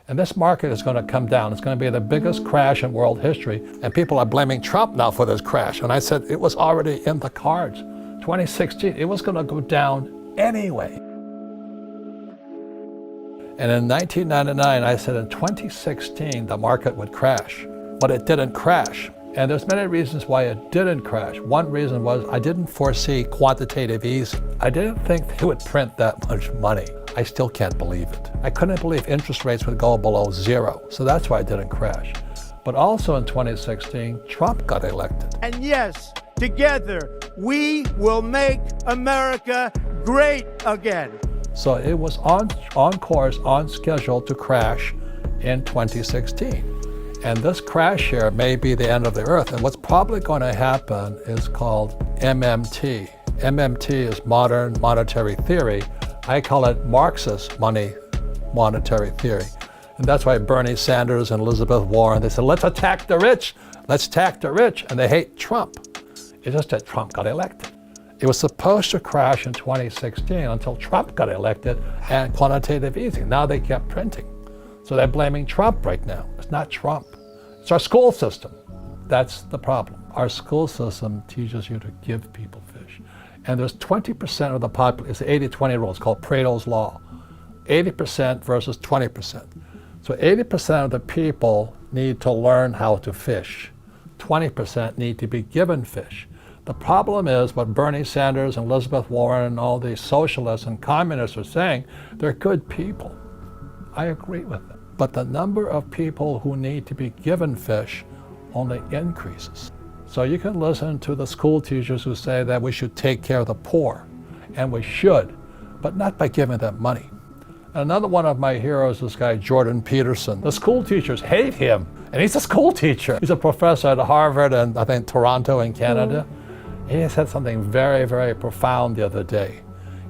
And this market is going to come down. It's going to be the biggest crash in world history. And people are blaming Trump now for this crash. And I said it was already in the cards. 2016, it was going to go down anyway. And in 1999, I said in 2016, the market would crash. But it didn't crash. And there's many reasons why it didn't crash. One reason was I didn't foresee quantitative easing. I didn't think they would print that much money. I still can't believe it. I couldn't believe interest rates would go below zero. So that's why it didn't crash. But also in 2016, Trump got elected. And yes, together, we will make America great again. So it was on course, on schedule to crash in 2016. And this crash here may be the end of the earth. And what's probably going to happen is called MMT. MMT is modern monetary theory. I call it Marxist monetary theory. And that's why Bernie Sanders and Elizabeth Warren, they said, let's attack the rich. Let's attack the rich. And they hate Trump. It's just that Trump got elected. It was supposed to crash in 2016 until Trump got elected and quantitative easing. Now they kept printing. So they're blaming Trump right now. It's not Trump. It's our school system. That's the problem. Our school system teaches you to give people fish. And there's 20% of the population, it's the 80-20 rule, it's called Pareto's Law. 80% versus 20%. So 80% of the people need to learn how to fish. 20% need to be given fish. The problem is what Bernie Sanders and Elizabeth Warren and all these socialists and communists are saying, they're good people. I agree with them. But the number of people who need to be given fish only increases. So you can listen to the school teachers who say that we should take care of the poor, and we should, but not by giving them money. Another one of my heroes, this guy Jordan Peterson. The school teachers hate him, and he's a school teacher. He's a professor at Harvard and I think Toronto in Canada. He said something very, very profound the other day.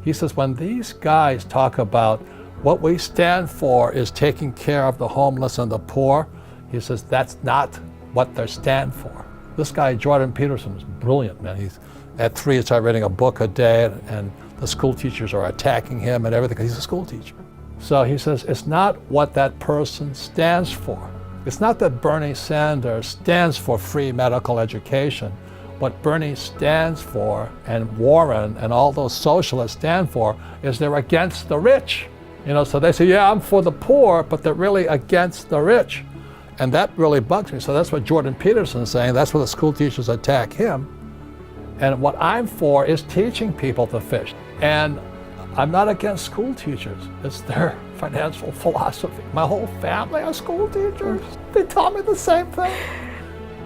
He says, when these guys talk about what we stand for is taking care of the homeless and the poor, he says that's not what they stand for. This guy, Jordan Peterson, is brilliant, man. He's at 3, he started reading a book a day, and the school teachers are attacking him and everything, because he's a school teacher. So he says, it's not what that person stands for. It's not that Bernie Sanders stands for free medical education. What Bernie stands for, and Warren and all those socialists stand for, is they're against the rich. You know, so they say, yeah, I'm for the poor, but they're really against the rich. And that really bugs me. So that's what Jordan Peterson is saying. That's why the school teachers attack him. And what I'm for is teaching people to fish. And I'm not against school teachers. It's their financial philosophy. My whole family are school teachers. They tell me the same thing.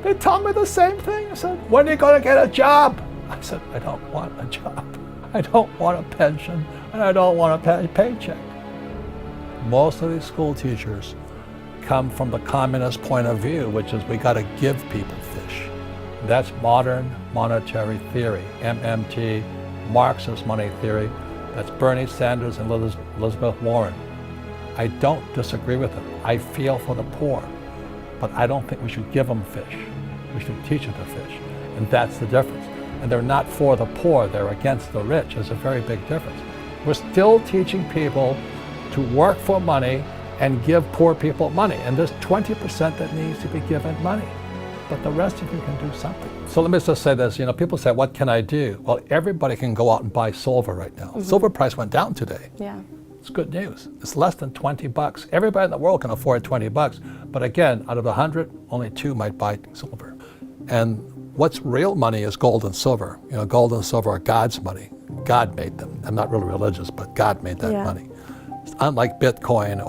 They tell me the same thing. I said, when are you going to get a job? I said, I don't want a job. I don't want a pension, and I don't want a paycheck. Most of these school teachers come from the communist point of view, which is we got to give people fish. That's modern monetary theory, MMT, Marxist money theory. That's Bernie Sanders and Elizabeth Warren. I don't disagree with them. I feel for the poor, but I don't think we should give them fish. We should teach them to fish, and that's the difference. And they're not for the poor, they're against the rich. There's a very big difference. We're still teaching people to work for money and give poor people money. And there's 20% that needs to be given money. But the rest of you can do something. So let me just say this, people say, what can I do? Well, everybody can go out and buy silver right now. Silver price went down today. Yeah. It's good news. It's less than $20. Everybody in the world can afford $20. But again, out of the 100, only 2 might buy silver. And what's real money is gold and silver. Gold and silver are God's money. God made them. I'm not really religious, but God made that money. It's unlike Bitcoin,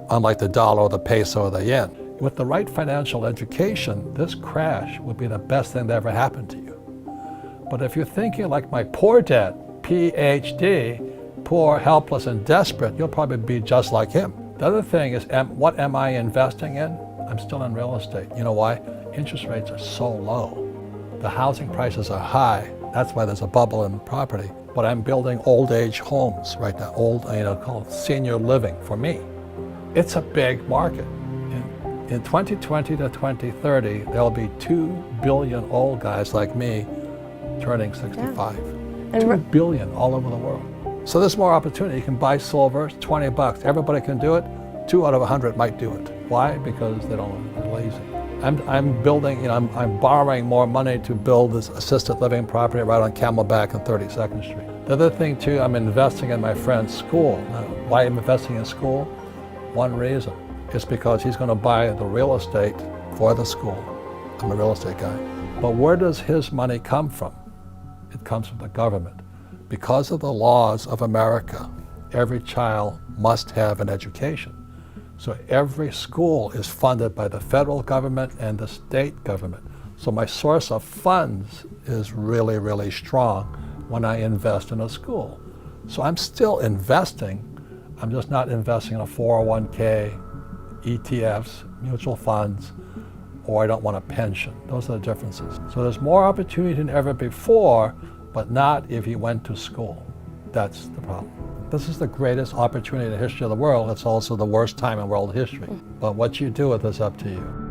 unlike the dollar or the peso or the yen. With the right financial education, this crash would be the best thing that ever happened to you. But if you're thinking like my poor dad, PhD, poor, helpless, and desperate, you'll probably be just like him. The other thing is, what am I investing in? I'm still in real estate. You know why? Interest rates are so low. The housing prices are high. That's why there's a bubble in property. But I'm building old age homes right now, called senior living for me. It's a big market. In 2020 to 2030, there'll be 2 billion old guys like me turning 65. Yeah. 2 billion all over the world. So there's more opportunity. You can buy silver, it's $20. Everybody can do it. 2 out of 100 might do it. Why? Because they're lazy. I'm building, I'm borrowing more money to build this assisted living property right on Camelback and 32nd Street. The other thing too, I'm investing in my friend's school. Now, why I'm investing in school? One reason. It's because he's going to buy the real estate for the school. I'm a real estate guy. But where does his money come from? It comes from the government. Because of the laws of America, every child must have an education. So every school is funded by the federal government and the state government. So my source of funds is really, really strong when I invest in a school. So I'm still investing. I'm just not investing in a 401k, ETFs, mutual funds, or I don't want a pension. Those are the differences. So there's more opportunity than ever before, but not if you went to school. That's the problem. This is the greatest opportunity in the history of the world. It's also the worst time in world history. But what you do with it is up to you.